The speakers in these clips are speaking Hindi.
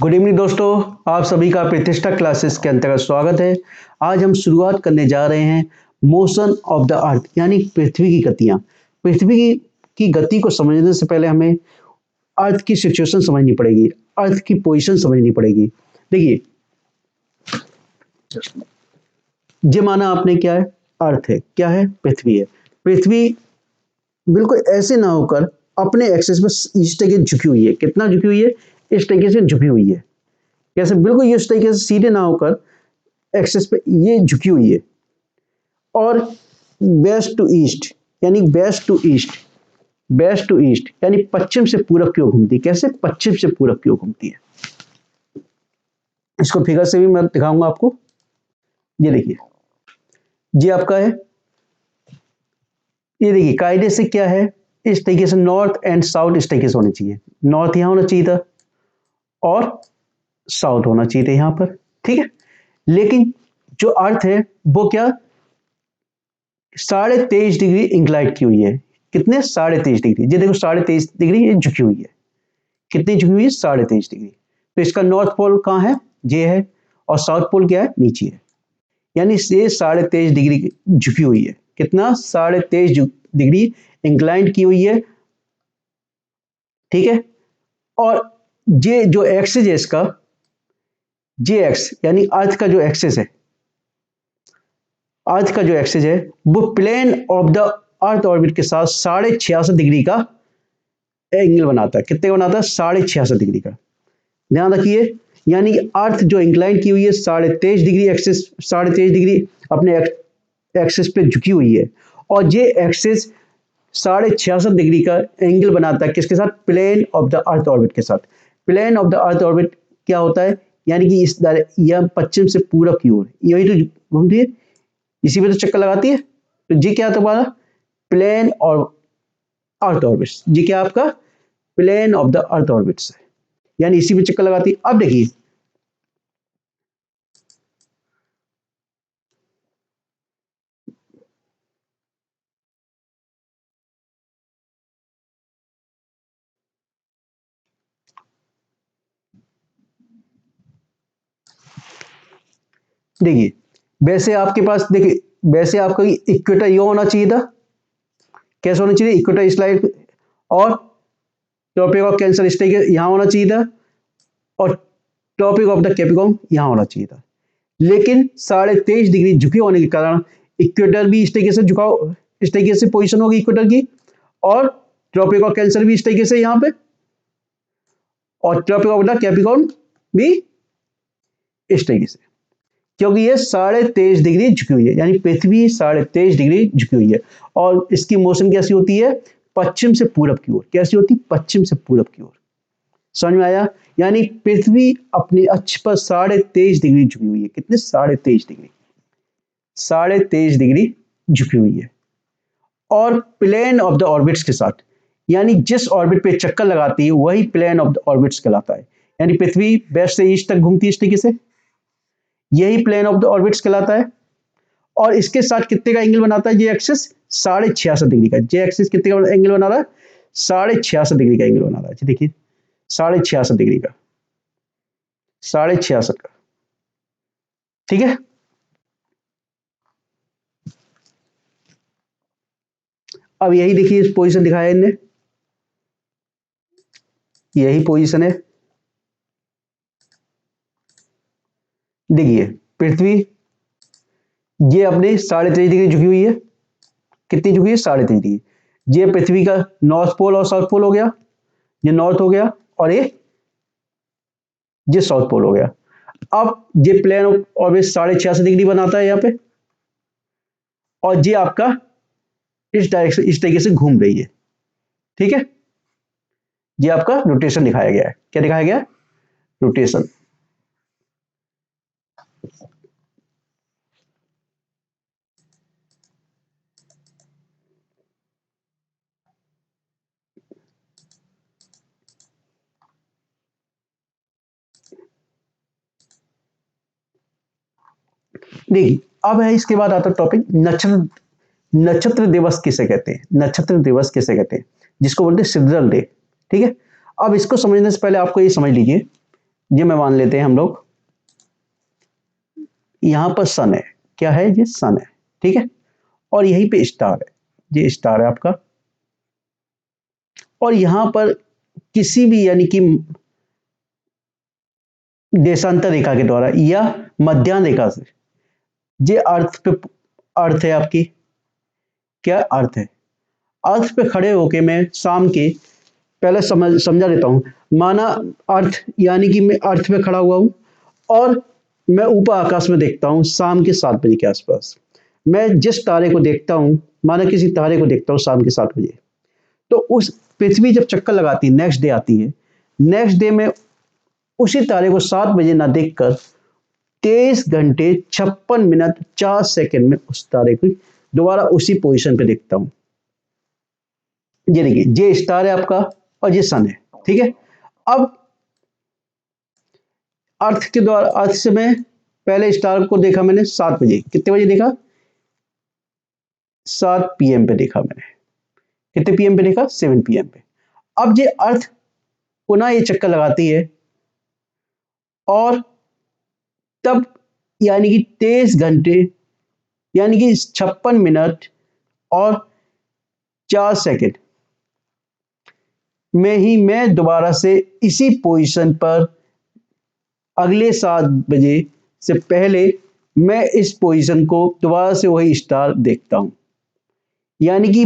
गुड इवनिंग दोस्तों, आप सभी का प्रतिष्ठा क्लासेस के अंतर्गत स्वागत है। आज हम शुरुआत करने जा रहे हैं मोशन ऑफ द अर्थ यानी पृथ्वी की गतियां। पृथ्वी की गति को समझने से पहले हमें अर्थ की सिचुएशन समझनी पड़ेगी, अर्थ की पोजीशन समझनी पड़ेगी। देखिए, ये माना आपने क्या है, अर्थ है, क्या है, पृथ्वी है। पृथ्वी बिल्कुल ऐसे ना होकर अपने एक्सिस में इस तरीके झुकी हुई है। कितना झुकी हुई है? इस तरीके से झुकी हुई है। कैसे? बिल्कुल ये इस तरीके से सीधे ना होकर एक्सिस पे ये झुकी हुई है। और वेस्ट टू ईस्ट यानी वेस्ट टू ईस्ट यानी पश्चिम से पूरब की ओर घूमती है। कैसे? पश्चिम से पूरब की ओर घूमती है। इसको फिगर से भी मैं दिखाऊंगा आपको। ये देखिए, ये आपका है, ये देखिए कायदे से क्या है, इस तरीके से नॉर्थ एंड साउथ इस तरीके से होने चाहिए। नॉर्थ यहां होना चाहिए था और साउथ होना चाहिए था यहां पर, ठीक है। लेकिन जो अर्थ है वो क्या 23.5 डिग्री इंक्लाइड की हुई है। कितने? 23.5 डिग्री। ये देखो 23.5 डिग्री ये झुकी हुई है। कितनी झुकी हुई है? 23.5 डिग्री। तो इसका नॉर्थ पोल कहाँ है? ये है। और साउथ पोल क्या है? नीचे है। यानी ये 23.5 डिग्री झुकी हुई है। कितना? 23.5 डिग्री इंक्लाइंड की हुई है, ठीक है। और ये जो एक्सिस है इसका, ये एक्स यानी अर्थ का जो एक्सिस है, अर्थ का जो एक्सिस है वो plane of the earth orbit के साथ 66.5 डिग्री का एंगल बनाता है। कितने का बनाता है? 66.5 डिग्री का। ध्यान रखिए, यानी अर्थ जो इंक्लाइन की हुई है 23.5 डिग्री एक्सिस, 23.5 डिग्री अपने एक्सिस पे झुकी हुई है। और ये एक्सिस 66.5 डिग्री का एंगल बनाता है किसके साथ? Plane of the earth orbit के साथ। Plane of the earth orbit क्या होता है? यानी कि इस यह पश्चिम से पूरब की ओर यही तो घूमती है, इसी पे तो चक्कर लगाती है। तो जी क्या तुम्हारा? प्लेन और अर्थ ऑर्बिट्स। जी क्या आपका? Plane of the earth orbits है, यानी इसी पे चक्कर लगाती है। अब देखिए, देखिए वैसे आपके पास, देखिए वैसे आपका इक्वेटर ये होना चाहिए था। कैसे होना चाहिए? इक्वेटर इस लाइन, और टॉपिक ऑफ कैंसर इस तरीके यहां होना चाहिए था, और टॉपिक ऑफ द कैप्रिकॉर्न यहां होना चाहिए था। लेकिन 23.5 डिग्री झुके होने के कारण इक्वेटर भी इस तरीके से झुकाव, इस तरीके से पोजीशन होगी इक्वेटर की, और ट्रॉपिक ऑफ कैंसर भी इस तरीके से यहां पे, और ट्रॉपिक ऑफ द कैप्रिकॉर्न भी इस तरीके से। क्योंकि ये 23.5 डिग्री झुकी हुई है, यानी पृथ्वी 23.5 डिग्री झुकी हुई है। और इसकी मोशन कैसी होती है? पश्चिम से पूरब की ओर। कैसी होती? पश्चिम से पूरब की ओर। समझ में आया? यानी पृथ्वी अपने अक्ष पर 23.5 डिग्री झुकी हुई है। कितने? 23.5 डिग्री, 23.5 डिग्री झुकी हुई है। और प्लेन ऑफ द ऑर्बिट्स के साथ, यानी जिस ऑर्बिट पे चक्कर लगाती है वही प्लेन ऑफ द ऑर्बिट्स कहलाता है। यानी पृथ्वी वेस्ट से ईस्ट तक घूमती है इस तरीके से, यही प्लेन ऑफ द ऑर्बिट्स कहलाता है। और इसके साथ कितने का एंगल बनाता है? ये एक्सिस 66.5 डिग्री का। ये एक्सिस कितने का एंगल बना रहा है? 66.5 डिग्री का एंगल बना रहा है। देखिए 66.5 डिग्री का, 66.5 का, ठीक है। अब यही देखिए, इस पोजीशन दिखाया इनने, यही पोजीशन है। देखिए पृथ्वी ये अपने 23.5 डिग्री झुकी हुई है। कितनी झुकी है? 23.5 डिग्री। ये पृथ्वी का नॉर्थ पोल और साउथ पोल हो गया, ये नॉर्थ हो गया, और ये साउथ पोल हो गया। अब ये प्लेन ऑफ ऑर्बिट 66.5 डिग्री बनाता है यहाँ पे, और ये आपका इस डायरेक्शन, इस तरीके से घूम रही है, ठीक है। ये आपका रोटेशन दिखाया गया है। क्या दिखाया गया? रोटेशन। देखिए अब है, इसके बाद आता टॉपिक नक्षत्र। नक्षत्र दिवस किसे कहते हैं? नक्षत्र दिवस किसे कहते हैं? जिसको बोलते हैं सिड्रल डे, ठीक है। अब इसको समझने से पहले आपको ये समझ लीजिए, ये मैं मान लेते हैं हम लोग, यहां पर सन है, क्या है ये, सन है, ठीक है, और यहीं पे स्टार है, ये स्टार है आपका, और यहां पर किसी भी यानी कि देशांतर रेखा के द्वारा या मध्याह्न रेखा से, ये अर्थ पे, अर्थ है आपकी, क्या अर्थ है, अर्थ पे खड़े होके मैं शाम के, पहले समझा देता हूँ, माना अर्थ यानी कि मैं अर्थ पे खड़ा हुआ हूँ और मैं ऊपर आकाश में देखता हूँ शाम के 7 बजे के आसपास, मैं जिस तारे को देखता हूँ, माना किसी तारे को देखता हूँ शाम के 7 बजे, तो उस पृथ्वी जब चक्कर लगाती है, नेक्स्ट डे आती है, नेक्स्ट डे में उसी तारे को 7 बजे ना देखकर 23 घंटे 56 मिनट 4 सेकंड में उस तारे को दोबारा उसी पोजीशन पे देखता हूं। ये देखिए, ये स्टार है आपका और ये सन है, ठीक है। अब अर्थ के द्वारा, अर्थ से मैं पहले स्टार को देखा मैंने 7 बजे, कितने बजे देखा, 7 PM पे देखा मैंने, कितने PM पे देखा, 7 PM पे। अब ये अर्थ पुनः ये चक्कर लगाती है और तब यानी कि 23 घंटे यानी कि 56 मिनट और 4 सेकंड में ही मैं दोबारा से इसी पोजीशन पर अगले 7 बजे से पहले मैं इस पोजीशन को दोबारा से वही स्टार देखता हूं, यानी कि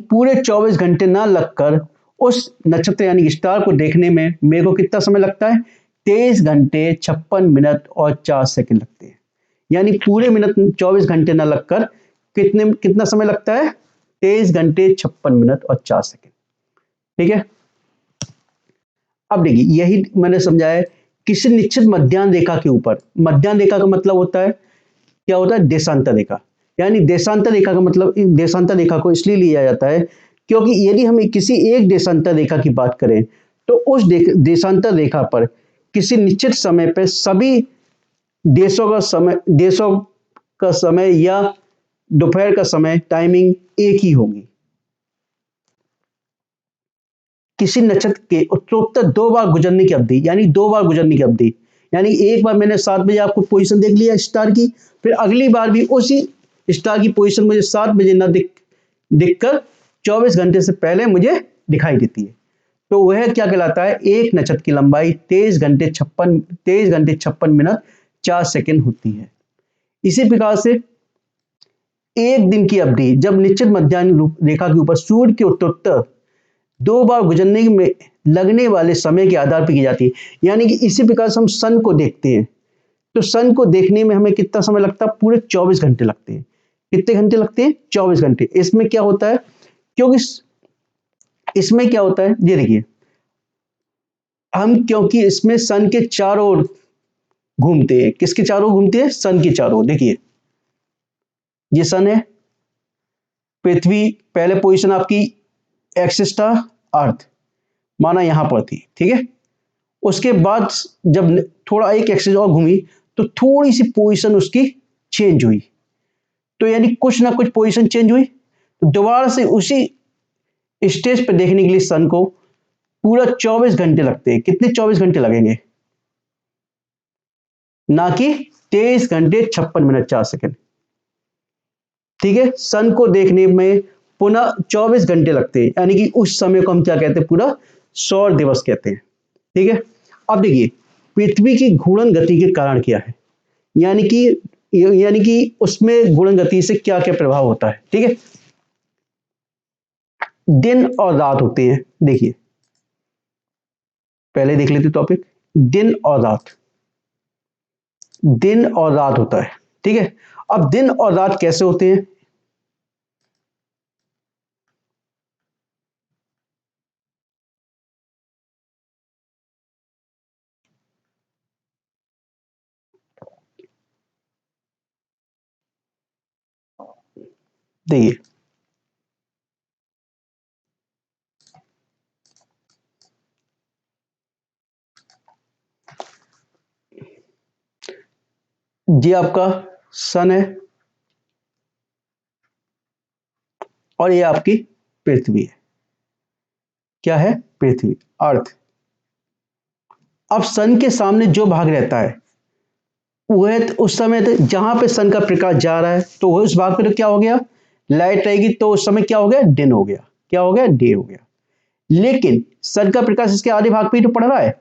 पूरे 24 घंटे ना लगकर उस नक्षत्र यानी कि स्टार को देखने में मेरे को कितना समय लगता है, 23 घंटे 56 मिनट और 4 सेकंड लगते हैं, यानी पूरे मिनट 24 घंटे ना लगकर कितना समय लगता है, 23 घंटे 56 मिनट और 4 सेकंड, ठीक है। अब देखिए, यही मैंने समझाया, किसी निश्चित मध्याह्न रेखा के ऊपर, मध्याह्न रेखा का मतलब होता है, क्या होता है, देशांतर रेखा, यानी देशांतर रेखा का मतलब, देशांतर रेखा को इसलिए लिया जाता है क्योंकि यदि हम किसी एक देशांतर रेखा की बात करें तो उस देशांतर रेखा पर किसी निश्चित समय पर सभी देशों का समय या दोपहर का समय टाइमिंग एक ही होगी। किसी नक्षत्र के उत्तरोत्तर 2 बार गुजरने की अवधि, यानी 2 बार गुजरने की अवधि, यानी एक बार मैंने 7 बजे आपको पोजीशन देख लिया स्टार की, फिर अगली बार भी उसी स्टार की पोजीशन मुझे 7 बजे ना दिखकर 24 घंटे से पहले मुझे दिखाई देती है, तो वह क्या कहलाता है, एक नक्षत्र की लंबाई 23 घंटे 56 मिनट 4 सेकंड होती है। इसी प्रकार से एक दिन की अवधि जब निश्चित मध्याह्न रेखा के ऊपर सूर्य के उत्तरोत्तर 2 बार गुजरने में लगने वाले समय के आधार पर की जाती है, यानी कि इसी प्रकार से हम सन को देखते हैं, तो सन को देखने में हमें कितना समय लगता है, पूरे 24 घंटे लगते हैं, कितने घंटे लगते हैं, 24 घंटे। इसमें क्या होता है, क्योंकि इसमें क्या होता है, ये देखिए, हम क्योंकि इसमें सन के चारों ओर घूमते हैं, किसके चारों घूमते हैं, सन के चारों, देखिए ये सन है, पृथ्वी पहले पोजीशन आपकी एक्सिस था, अर्थ माना यहां पर थी, ठीक है, उसके बाद जब थोड़ा एक एक्सिस और घूमी तो थोड़ी सी पोजीशन उसकी चेंज हुई, तो यानी कुछ ना कुछ पोजीशन चेंज हुई, तो दोबारा से उसी स्टेज पे देखने के लिए सन को पूरा 24 घंटे लगते हैं, कितने 24 घंटे लगेंगे, ना कि 23 घंटे 56 मिनट 4 सेकंड, ठीक है। सन को देखने में पुनः 24 घंटे लगते हैं, यानी कि उस समय को हम क्या कहते हैं, पूरा सौर दिवस कहते हैं, ठीक है। अब देखिए, पृथ्वी की घूर्णन गति के कारण क्या है, यानी कि उसमें घूर्णन गति से क्या क्या प्रभाव होता है, ठीक है। दिन और रात होते हैं, देखिए पहले देख लेते टॉपिक, दिन और रात, दिन और रात होता है, ठीक है। अब दिन और रात कैसे होते हैं, देखिए ये आपका सन है और ये आपकी पृथ्वी है, क्या है, पृथ्वी, अर्थ, अब सन के सामने जो भाग रहता है वह उस समय जहां पे सन का प्रकाश जा रहा है तो वह उस भाग पे तो क्या हो गया, लाइट रहेगी, तो उस समय क्या हो गया, दिन हो गया, क्या हो गया, डे हो गया। लेकिन सन का प्रकाश इसके आधे भाग पे ही तो पड़ रहा है,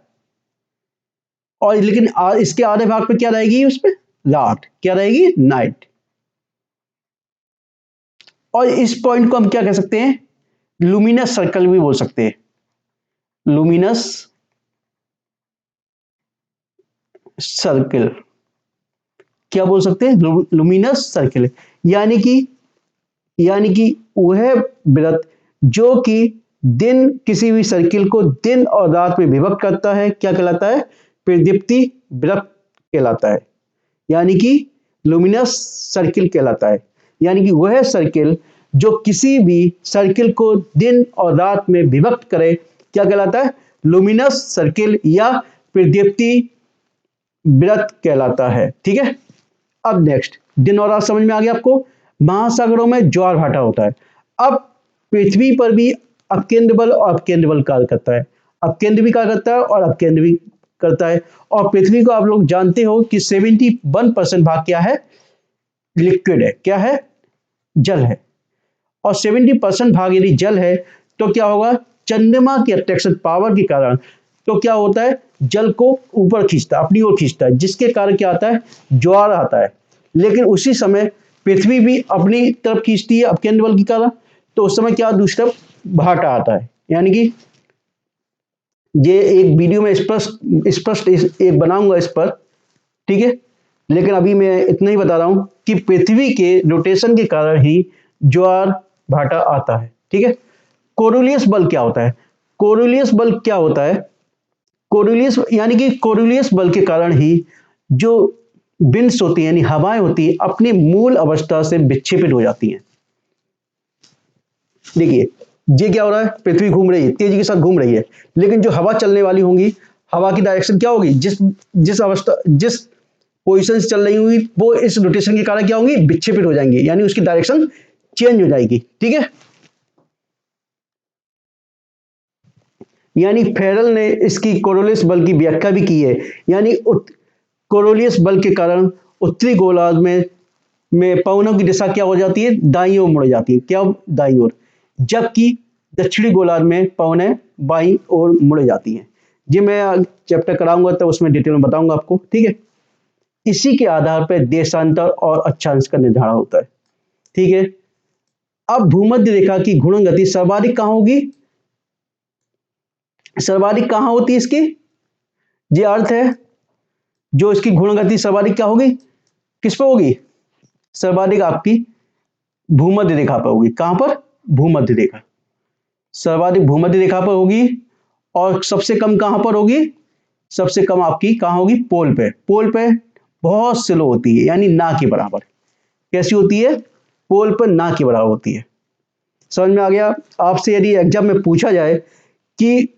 और लेकिन इसके आधे भाग पे क्या रहेगी, उस पे रात, क्या रहेगी, नाइट। और इस पॉइंट को हम क्या कह सकते हैं, लुमिनस सर्कल भी बोल सकते हैं, लुमिनस सर्कल, क्या बोल सकते हैं, लुमिनस सर्कल। यानी कि वह वृत्त जो कि दिन, किसी भी सर्किल को दिन और रात में विभक्त करता है, क्या कहलाता है, प्रदीप्ति वृत्त कहलाता है, यानी कि लुमिनस सर्किल कहलाता है। यानी कि वह सर्किल जो किसी भी सर्किल को दिन और रात में विभक्त करे, क्या कहलाता है, लुमिनस सर्किल या प्रदीप्ति वृत्त कहलाता है। ठीक है, अब नेक्स्ट, दिन और रात समझ में आ गया आपको। महासागरों में ज्वार भाटा होता है। अब पृथ्वी पर भी अकेंद्र बल और अपकेंद्र बल कार्य करता है, अपकेंद्र भी कार्य करता है और अपकेंद्र भी करता है। और पृथ्वी को आप लोग जानते हो कि 71% भाग क्या है, लिक्विड है, क्या है, जल है। और 70% भाग यदि जल है तो क्या होगा, चंद्रमा की अट्रैक्शन पावर के कारण तो क्या होता है, जल को ऊपर खींचता है, अपनी ओर खींचता है, जिसके कारण क्या आता है, ज्वार आता है। लेकिन उसी समय पृथ्वी भी अपनी तरफ खींचती है अपकेंद्र बल के कारण, तो उस समय क्या, दूसरी तरफ भाटा आता है। यानी कि ये एक वीडियो में स्पष्ट स्पष्ट एक बनाऊंगा इस पर, ठीक है। लेकिन अभी मैं इतना ही बता रहा हूं कि पृथ्वी के रोटेशन के कारण ही ज्वार भाटा आता है। ठीक है, कोरोलियस बल क्या होता है, कोरोलियस बल क्या होता है, कोरोलियस यानी कि कोरोलियस बल के कारण ही जो विंड्स होती हैं, यानी हवाएं होती हैं, अपनी मूल अवस्था से विक्षेपित हो जाती हैं। देखिए ये क्या हो रहा है, पृथ्वी घूम रही है, तेजी के साथ घूम रही है, लेकिन जो हवा चलने वाली होंगी, हवा की डायरेक्शन क्या होगी, जिस जिस अवस्था, जिस पोजिशन से चल रही होंगी, वो इस रोटेशन के कारण क्या होंगी, विक्षेपित हो जाएंगी, यानी उसकी डायरेक्शन चेंज हो जाएगी। ठीक है, यानी फेरल ने इसकी कोरोलियस बल की व्याख्या भी की है। यानी कोरोलियस बल के कारण उत्तरी गोलार्ध में पवनों की दिशा क्या हो जाती है, दाईं ओर मुड़ जाती है, क्या, दाईं ओर, जबकि दक्षिणी गोलार्ध में पवनें बाईं ओर मुड़ जाती हैं। ये मैं चैप्टर कराऊंगा तब उसमें डिटेल में बताऊंगा आपको। ठीक है, इसी के आधार पर देशांतर और अक्षांश का निर्धारण होता है। ठीक है, अब भूमध्य रेखा की घूर्णन गति सर्वाधिक कहां होगी, सर्वाधिक कहां होती है इसकी, ये अर्थ है, जो इसकी घूर्णन गति सर्वाधिक क्या होगी, किस पर होगी, सर्वाधिक आपकी भूमध्य रेखा पर होगी। कहां पर, भूमध्य रेखा, सर्वाधिक भूमध्य रेखा पर होगी। और सबसे कम कहां पर होगी, सबसे कम आपकी कहां होगी, पोल पे, पोल पे बहुत स्लो होती है, यानी ना के बराबर। कैसी होती है, पोल पर ना के बराबर होती है। समझ में आ गया। आपसे यदि एग्जाम में पूछा जाए कि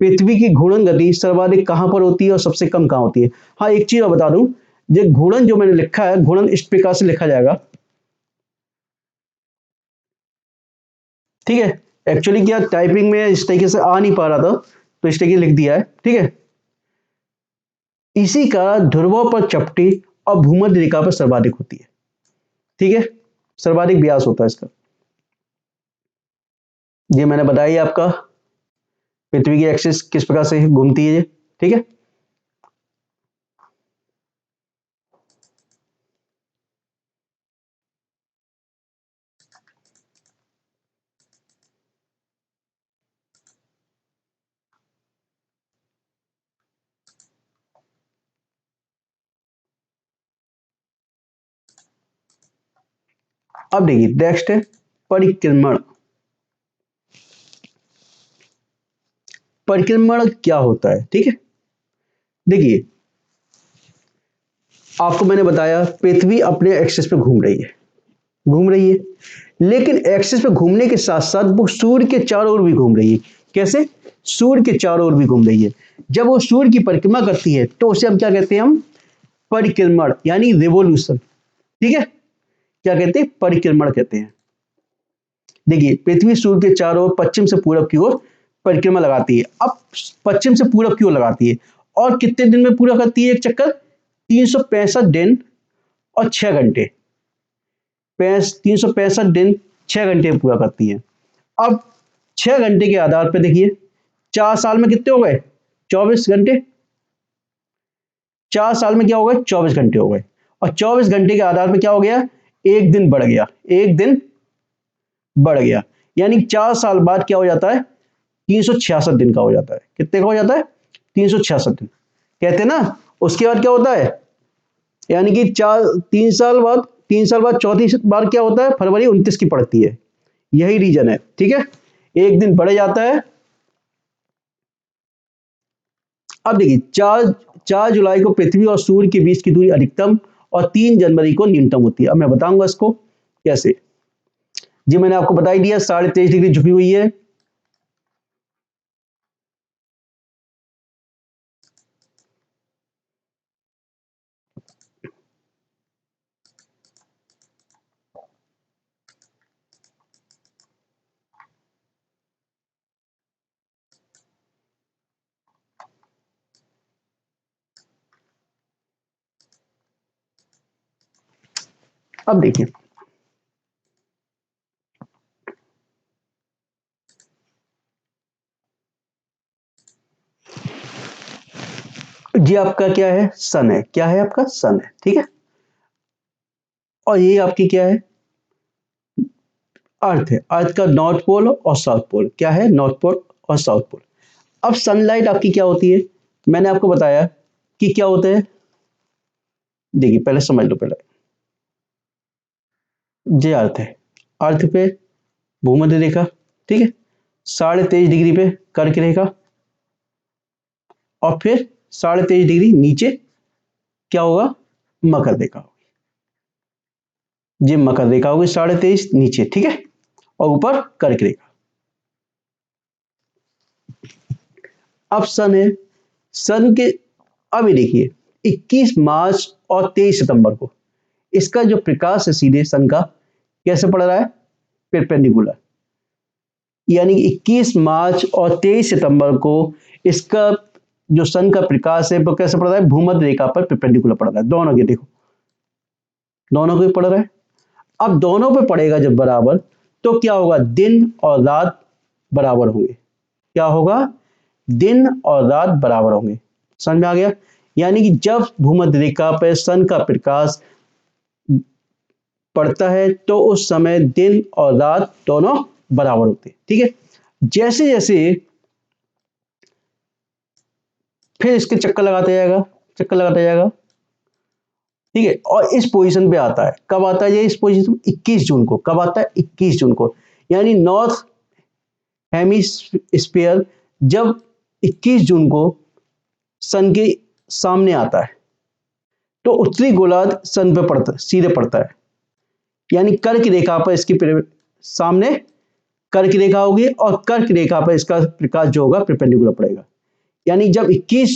पृथ्वी की घूर्णन गति सर्वाधिक कहां पर होती है और सबसे कम कहां होती है, हाँ एक चीज बता दूं, ये घूर्णन जो मैंने लिखा है, घूर्णन इस प्रकार से लिखा जाएगा। ठीक है, एक्चुअली क्या टाइपिंग में इस तरीके से आ नहीं पा रहा था, तो इस तरीके लिख दिया है। ठीक है, इसी का ध्रुवों पर चपटी और भूमध्य रेखा पर सर्वाधिक होती है। ठीक है, सर्वाधिक व्यास होता है इसका। ये मैंने बताया आपका पृथ्वी की एक्सिस किस प्रकार से घूमती है। ठीक है, अब देखिए नेक्स्ट है परिक्रमण। परिक्रमण क्या होता है, ठीक है, देखिए आपको मैंने बताया पृथ्वी अपने एक्सिस पे घूम रही है, घूम रही है, लेकिन एक्सिस पे घूमने के साथ साथ वो सूर्य के चारों ओर भी घूम रही है। कैसे, सूर्य के चारों ओर भी घूम रही है। जब वो सूर्य की परिक्रमा करती है तो उसे हम क्या कहते हैं, हम परिक्रमण यानी रिवोल्यूशन। ठीक है, क्या कहते हैं, परिक्रमण कहते हैं। देखिए पृथ्वी सूर्य के चारों ओर पश्चिम से पूरब की ओर परिक्रमा लगाती है। अब पश्चिम से पूरब की ओर लगाती है और कितने दिन में पूरा करती है एक चक्कर? 365 दिन और 6 घंटे। 365 दिन 6 घंटे में पूरा करती है। अब 6 घंटे के आधार पर देखिए 4 साल में कितने हो गए? 24 घंटे। 4 साल में क्या हो गए? 24 घंटे हो गए। और 24 घंटे के आधार पर क्या हो गया? एक दिन बढ़ गया, एक दिन बढ़ गया। यानी 4 साल बाद क्या हो जाता है? 366 दिन का हो जाता है। कितने का हो जाता है? 366 दिन। कहते हैं ना, उसके बाद क्या होता है? यानी कि 3 साल बाद चौथी बार क्या होता है? फरवरी 29 की पड़ती है। यही रीजन है, ठीक है, एक दिन बढ़ जाता है। अब देखिए 4 जुलाई को पृथ्वी और सूर्य के बीच की दूरी अधिकतम और 3 जनवरी को न्यूनतम होती है। अब मैं बताऊंगा इसको कैसे। जी मैंने आपको बता ही दिया, 23.5 डिग्री झुकी हुई है। अब देखिए जी, आपका क्या है? सन है। क्या है आपका? सन है, ठीक है। और ये आपकी क्या है? अर्थ है। अर्थ का नॉर्थ पोल और साउथ पोल। क्या है? नॉर्थ पोल और साउथ पोल। अब सनलाइट आपकी क्या होती है? मैंने आपको बताया कि क्या होते हैं। देखिए पहले समझ लो, पहले ये अर्थ है। अर्थ पे भूमध्य रेखा, ठीक है, 23.5 डिग्री पे कर्क रेखा, और फिर 23.5 डिग्री नीचे क्या होगा? मकर रेखा होगी। ये मकर रेखा होगी 23.5 नीचे, ठीक है, और ऊपर कर्क रेखा। अब सन है। सन के अब ये देखिए 21 मार्च और 23 सितंबर को इसका जो प्रकाश है सीधे सन का कैसे पड़ रहा है? परपेंडिकुलर। यानी 21 मार्च और 23 सितंबर को इसका जो सन का प्रकाश है वो कैसे पड़ रहा है? भूमध्य रेखा पर परपेंडिकुलर पड़ रहा है। दोनों के देखो, दोनों के पड़ रहा है। अब दोनों पे पड़ेगा जब बराबर, तो क्या होगा? दिन और रात बराबर होंगे। क्या होगा? दिन और रात बराबर होंगे। समझ में आ गया? यानी कि जब भूमध्य रेखा पर सन का प्रकाश पड़ता है तो उस समय दिन और रात दोनों बराबर होते हैं, ठीक है। जैसे जैसे फिर इसके चक्कर लगाते जाएगा, चक्कर लगाता जाएगा, ठीक है, और इस पोजीशन पे आता है। कब आता है ये इस पोजीशन? 21 जून को। कब आता है? 21 जून को। यानी नॉर्थ हेमिस्फीयर जब 21 जून को सन के सामने आता है तो उत्तरी गोलार्ध सन पे पड़ता है, सीधे पड़ता है। यानी कर्क रेखा पर इसकी सामने कर्क रेखा होगी और कर्क रेखा पर इसका प्रकाश जो होगा परपेंडिकुलर पड़ेगा। यानी जब 21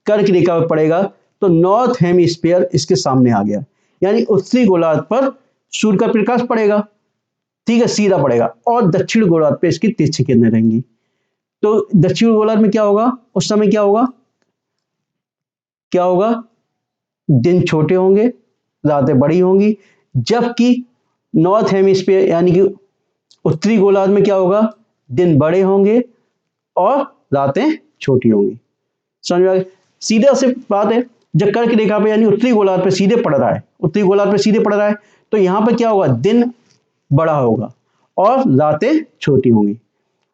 कर्क रेखा पर पड़ेगा तो नॉर्थ हेमिस्फीयर इसके सामने आ गया। यानी उत्तरी गोलार्ध पर सूर्य का प्रकाश पड़ेगा, ठीक है, सीधा पड़ेगा, और दक्षिण गोलार्ध पे इसकी तिरछी किरणें रहेंगी। तो दक्षिण गोलार्ध में क्या होगा? उस समय क्या होगा? क्या होगा? दिन छोटे होंगे, रातें बड़ी होंगी। जबकि नॉर्थ हेमिस्फीयर यानी कि उत्तरी गोलार्ध में क्या होगा? दिन बड़े होंगे और रातें छोटी होंगी। समझ में आ गया? सीधा से बात है, जब कर्क रेखा पे यानी उत्तरी गोलार्ध पे सीधे पड़ रहा है, उत्तरी गोलार्ध पे सीधे पड़ रहा है, तो यहां पर क्या होगा? दिन बड़ा होगा और रातें छोटी होंगी।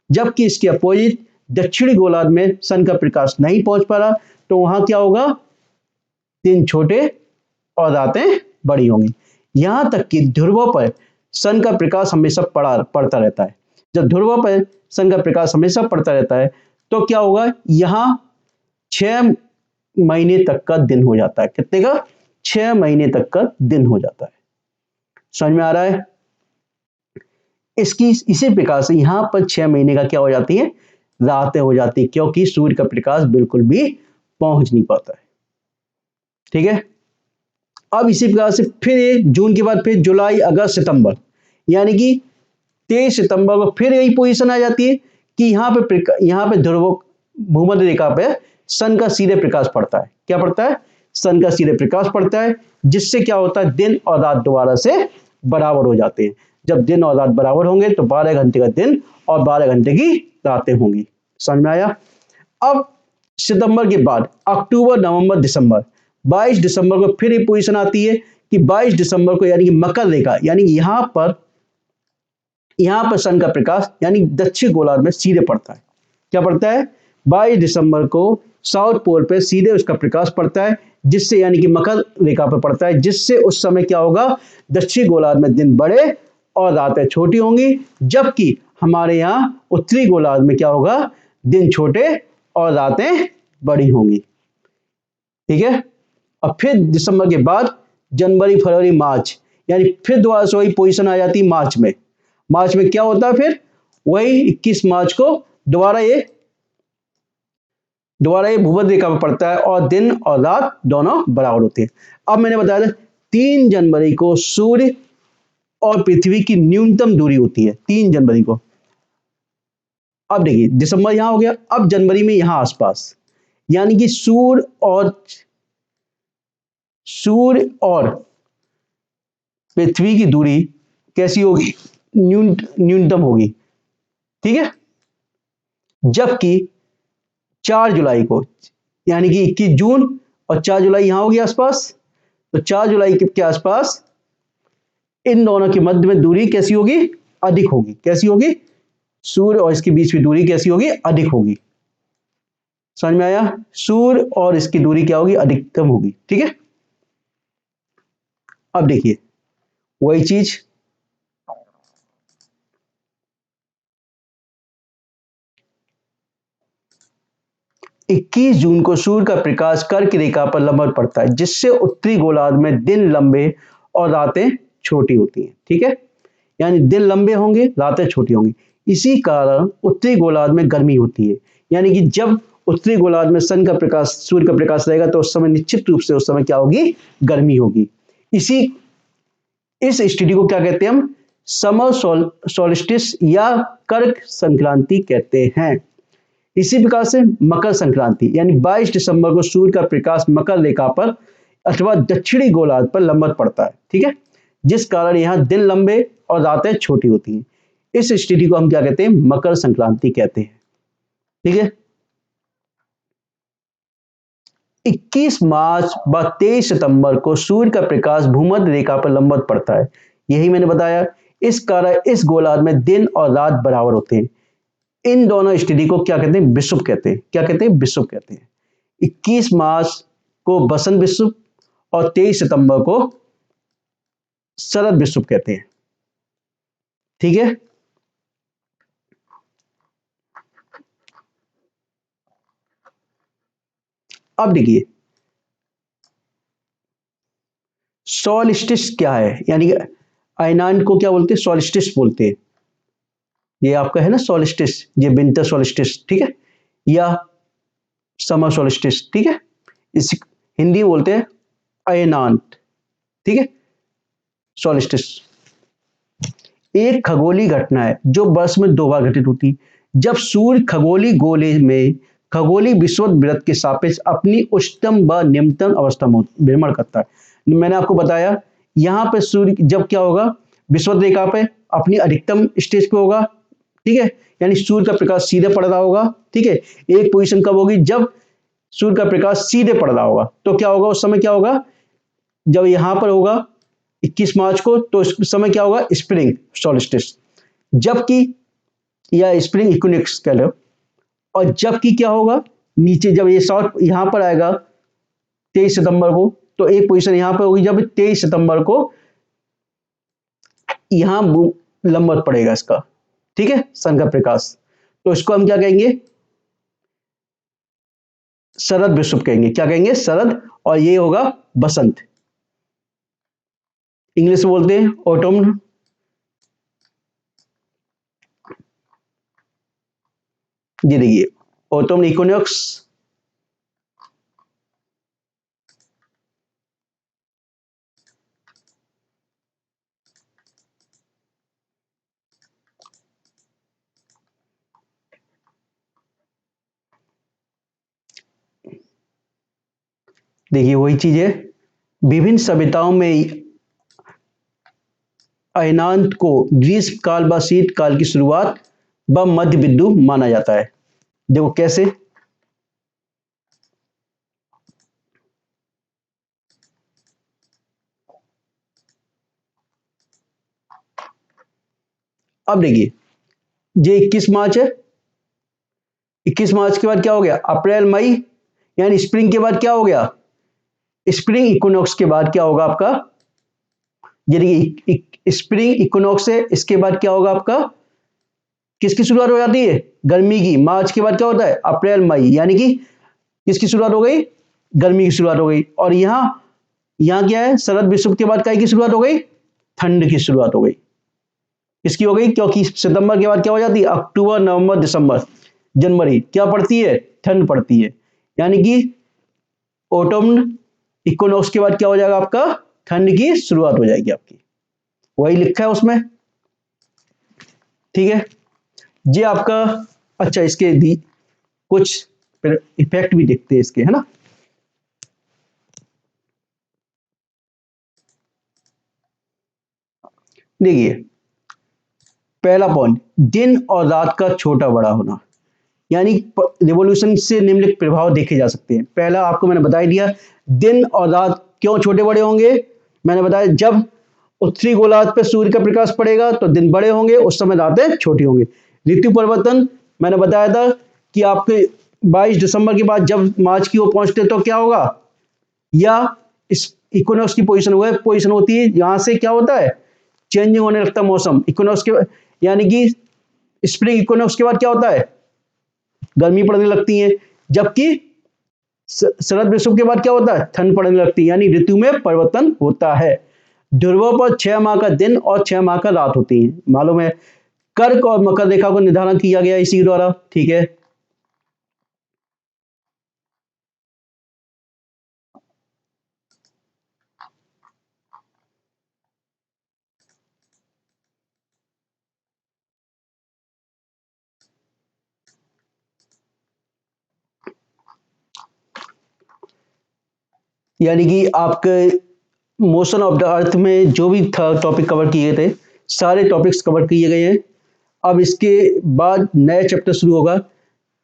जबकि इसके अपोजिट दक्षिणी गोलार्ध में सन का प्रकाश नहीं पहुंच पा रहा, तो वहां क्या होगा? दिन छोटे और रातें बड़ी होंगी। यहां तक कि ध्रुवों पर सन का प्रकाश हमेशा पड़ता रहता है। जब ध्रुवों पर सन का प्रकाश हमेशा पड़ता रहता है तो क्या होगा? यहां 6 महीने तक का दिन हो जाता है। कितने का? 6 महीने तक का दिन हो जाता है। समझ में आ रहा है? इसकी इसी प्रकार से यहां पर 6 महीने का क्या हो जाती है? रातें हो जाती है, क्योंकि सूर्य का प्रकाश बिल्कुल भी पहुंच नहीं पाता है, ठीक है। अब इसी प्रकार से फिर जून के बाद फिर जुलाई, अगस्त, सितंबर, यानी कि 23 सितंबर को फिर यही पोजीशन आ जाती है कि यहाँ पे ध्रुव भूमध्य रेखा पे सन का सीधे प्रकाश पड़ता है। क्या पड़ता है? सन का सीधे प्रकाश पड़ता है, जिससे क्या होता है, दिन और रात दोबारा से बराबर हो जाते हैं। जब दिन और रात बराबर होंगे तो 12 घंटे का दिन और 12 घंटे की रातें होंगी। समझ में आया? अब सितंबर के बाद अक्टूबर, नवंबर, दिसंबर, 22 दिसंबर को फिर ये पोजीशन आती है कि 22 दिसंबर को यानी कि मकर रेखा, यानी यहां पर सन का प्रकाश यानी दक्षिण गोलार्ध में सीधे पड़ता है। क्या पड़ता है? 22 दिसंबर को साउथ पोल पे सीधे उसका प्रकाश पड़ता है, जिससे यानी कि मकर रेखा पर पड़ता है, जिससे उस समय क्या होगा, दक्षिण गोलार्ध में दिन बड़े और रातें छोटी होंगी, जबकि हमारे यहाँ उत्तरी गोलार्ध में क्या होगा, दिन छोटे और रातें बड़ी होंगी। ठीक है? और फिर दिसंबर के बाद जनवरी, फरवरी, मार्च, यानी फिर दोबारा से वही पोजीशन आ जाती है मार्च में। मार्च में क्या होता है, फिर वही 21 मार्च को दोबारा ये भूमध्य रेखा पर पड़ता है और दिन और रात दोनों बराबर होते हैं। अब मैंने बताया था 3 जनवरी को सूर्य और पृथ्वी की न्यूनतम दूरी होती है, 3 जनवरी को। अब देखिए, दिसंबर यहां हो गया, अब जनवरी में यहां आसपास, यानी कि सूर्य और पृथ्वी की दूरी कैसी होगी, न्यूनतम होगी। ठीक है? जबकि 4 जुलाई को, यानी कि 21 जून और 4 जुलाई यहां होगी आसपास, तो 4 जुलाई के आसपास इन दोनों के मध्य में दूरी कैसी होगी, अधिक होगी। कैसी होगी? सूर्य और इसके बीच की दूरी कैसी होगी, अधिक होगी। समझ में आया? सूर्य और इसकी दूरी क्या होगी, अधिकतम होगी। ठीक है? अब देखिए वही चीज, इक्कीस जून को सूर्य का प्रकाश कर्क रेखा पर लंबवत पड़ता है, जिससे उत्तरी गोलार्ध में दिन लंबे और रातें छोटी होती हैं। ठीक है? यानी दिन लंबे होंगे, रातें छोटी होंगी। इसी कारण उत्तरी गोलार्ध में गर्मी होती है, यानी कि जब उत्तरी गोलार्ध में सन का प्रकाश, सूर्य का प्रकाश रहेगा, तो उस समय निश्चित रूप से उस समय क्या होगी, गर्मी होगी। इस स्थिति को क्या कहते हैं हम, समर सोल्स्टिस या कर्क संक्रांति कहते हैं। इसी प्रकार से मकर संक्रांति, यानी 22 दिसंबर को सूर्य का प्रकाश मकर रेखा पर अथवा दक्षिणी गोलार्ध पर लंबवत पड़ता है। ठीक है? जिस कारण यहां दिन लंबे और रातें छोटी होती हैं। इस स्थिति को हम क्या कहते हैं, मकर संक्रांति कहते हैं। ठीक है? 21 मार्च व 23 सितंबर को सूर्य का प्रकाश भूमध्य रेखा पर लंबवत पड़ता है। यही मैंने बताया, इस कारण इस गोलार्ध में दिन और रात बराबर होते हैं। इन दोनों स्थिति को क्या कहते हैं, विषुव कहते हैं। क्या कहते हैं, विषुव कहते हैं। 21 मार्च को बसंत विषुव और 23 सितंबर को शरद विषुव कहते हैं। ठीक है? अब देखिए सॉल्स्टिस क्या है, यानी कि आयनान को क्या बोलते हैं, सॉल्स्टिस बोलते हैं। ये आपका है ना सॉल्स्टिस, ये विंटर सॉल्स्टिस। ठीक है? या समर सॉल्स्टिस। ठीक है? इस हिंदी में बोलते हैं अयनांत। ठीक है? सॉल्स्टिस एक खगोलीय घटना है जो वर्ष में 2 बार घटित होती है, जब सूर्य खगोलीय गोले में खगोलीय विषुववृत्त के सापेक्ष अपनी उच्चतम व निम्नतम अवस्था में भ्रमण करता है। मैंने आपको बताया यहां पर सूर्य जब क्या होगा, विषुववृत्त रेखा पे अपनी अधिकतम स्टेज पे होगा। ठीक है? यानी सूर्य का प्रकाश सीधे पड़ रहा होगा। ठीक है? एक पोजीशन कब होगी, जब सूर्य का प्रकाश सीधे पड़ रहा होगा, तो क्या होगा, उस समय क्या होगा, जब यहां पर होगा 21 मार्च को, तो इस समय क्या होगा, स्प्रिंग सॉल्स्टिस। जबकि या स्प्रिंग इक्विनॉक्स कह लो। और जबकि क्या होगा, नीचे जब ये साउथ यहां पर आएगा 23 सितंबर को, तो एक पोजीशन यहां पर होगी जब 23 सितंबर को यहां लंबवत पड़ेगा इसका। ठीक है? सन का प्रकाश, तो इसको हम क्या कहेंगे, शरद विषुव कहेंगे। क्या कहेंगे, शरद। और ये होगा बसंत, इंग्लिश में बोलते हैं ऑटम। ये देखिए ऑटम इक्विनॉक्स, देखिए वही चीज है, विभिन्न सभ्यताओं में अयनांत को ग्रीष्म काल व शीत काल की शुरुआत व मध्य बिंदु माना जाता है। देखो कैसे, अब देखिए ये 21 मार्च है, 21 मार्च के बाद क्या हो गया, अप्रैल मई, यानी स्प्रिंग के बाद क्या हो गया, स्प्रिंग इक्विनॉक्स के बाद क्या होगा आपका, यानी स्प्रिंग इक्विनॉक्स है, इसके बाद क्या होगा आपका, किसकी शुरुआत हो जाती है, गर्मी की। मार्च के बाद क्या होता है, अप्रैल मई, यानी कि किसकी शुरुआत हो गई, गर्मी की शुरुआत हो गई। और यहाँ यहाँ क्या है, शरद विषुव के बाद काय की शुरुआत हो गई, ठंड की शुरुआत हो गई। किसकी हो गई, क्योंकि सितंबर के बाद क्या हो जाती है, अक्टूबर नवंबर दिसंबर जनवरी क्या पड़ती है, ठंड पड़ती है। यानी कि ऑटम्न इक्विनॉक्स के बाद क्या हो जाएगा आपका, ठंड की शुरुआत हो जाएगी आपकी, वही लिखा है उसमें। ठीक है, ये आपका, अच्छा इसके कुछ इफेक्ट भी देखते हैं इसके, है ना। देखिए पहला पॉइंट, दिन और रात का छोटा बड़ा होना, यानी रिवॉल्यूशन से निम्नलिखित प्रभाव देखे जा सकते हैं। पहला आपको मैंने बता दिया, दिन और रात क्यों छोटे बड़े होंगे, मैंने बताया जब उत्तरी गोलार्ध पे सूर्य का प्रकाश पड़ेगा तो दिन बड़े होंगे, उस समय रातें छोटी होंगी। ऋतु परिवर्तन मैंने बताया था कि आपके 22 दिसंबर के बाद जब मार्च की ओर पहुंचते तो क्या होगा, या इस इक्विनॉक्स की पोजीशन होती है, यहां से क्या होता है, चेंजिंग होने लगता है मौसम। इक्विनॉक्स के, यानी कि स्प्रिंग इक्विनॉक्स के बाद क्या होता है, गर्मी पड़ने लगती है, जबकि शरद विषुव के बाद क्या होता है, ठंड पड़ने लगती है, यानी ऋतु में परिवर्तन होता है। ध्रुवों पर 6 माह का दिन और 6 माह का रात होती है, मालूम है। कर्क और मकर रेखा को निर्धारण किया गया इसी के द्वारा। ठीक है, यानी कि आपके मोशन ऑफ द अर्थ में जो भी था टॉपिक कवर किए थे, सारे टॉपिक्स कवर किए गए हैं। अब इसके बाद नया चैप्टर शुरू होगा,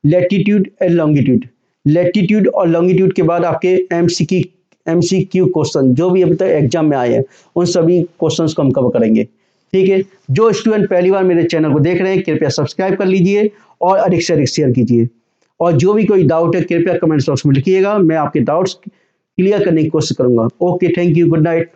लैटिट्यूड एंड लॉन्गिट्यूड। लैटिट्यूड और लॉन्गिट्यूड के बाद आपके एमसीक्यू क्वेश्चन जो भी अभी तक एग्जाम में आए हैं, उन सभी क्वेश्चंस को हम कवर करेंगे। ठीक है, जो स्टूडेंट पहली बार मेरे चैनल को देख रहे हैं कृपया सब्सक्राइब कर लीजिए और अधिक से अधिक शेयर कीजिए। और जो भी कोई डाउट है कृपया कमेंट बॉक्स में लिखिएगा, मैं आपके डाउट्स क्लियर करने की कोशिश करूंगा। Okay, thank you, good night.